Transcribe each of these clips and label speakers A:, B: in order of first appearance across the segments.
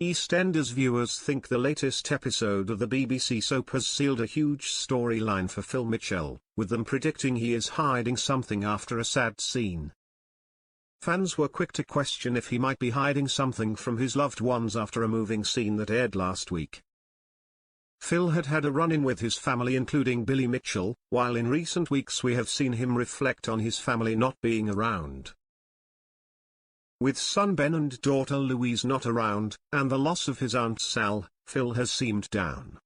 A: EastEnders viewers think the latest episode of the BBC soap has sealed a huge storyline for Phil Mitchell, with them predicting he is hiding something after a sad scene. Fans were quick to question if he might be hiding something from his loved ones after a moving scene that aired last week. Phil had had a run-in with his family including Billy Mitchell, while in recent weeks we have seen him reflect on his family not being around. With son Ben and daughter Louise not around, and the loss of his aunt Sal, Phil has seemed down.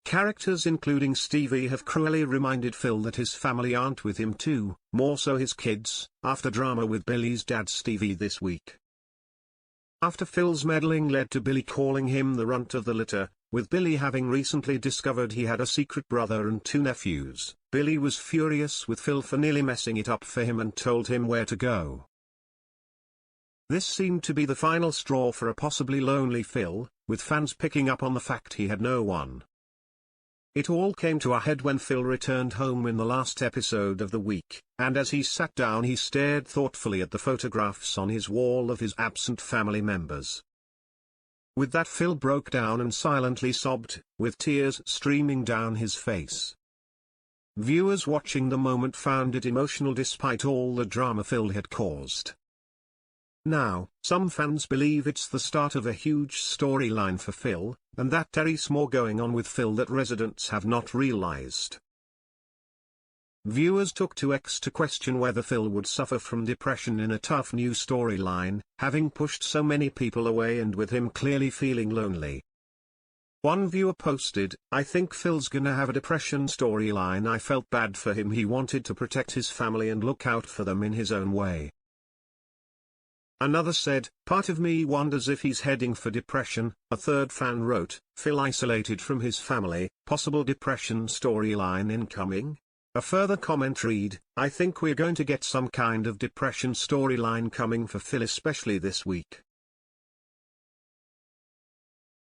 A: Characters including Stevie have cruelly reminded Phil that his family aren't with him too, more so his kids, after drama with Billy's dad Stevie this week. After Phil's meddling led to Billy calling him the runt of the litter, with Billy having recently discovered he had a secret brother and 2 nephews, Billy was furious with Phil for nearly messing it up for him and told him where to go. This seemed to be the final straw for a possibly lonely Phil, with fans picking up on the fact he had no one. It all came to a head when Phil returned home in the last episode of the week, and as he sat down he stared thoughtfully at the photographs on his wall of his absent family members. With that Phil broke down and silently sobbed, with tears streaming down his face. Viewers watching the moment found it emotional despite all the drama Phil had caused. Now, some fans believe it's the start of a huge storyline for Phil, and that there is more going on with Phil that residents have not realized. Viewers took to X to question whether Phil would suffer from depression in a tough new storyline, having pushed so many people away and with him clearly feeling lonely. One viewer posted, "I think Phil's gonna have a depression storyline. I felt bad for him. He wanted to protect his family and look out for them in his own way." Another said, "Part of me wonders if he's heading for depression." A third fan wrote, "Phil isolated from his family, possible depression storyline incoming?" A further comment read, "I think we're going to get some kind of depression storyline coming for Phil especially this week."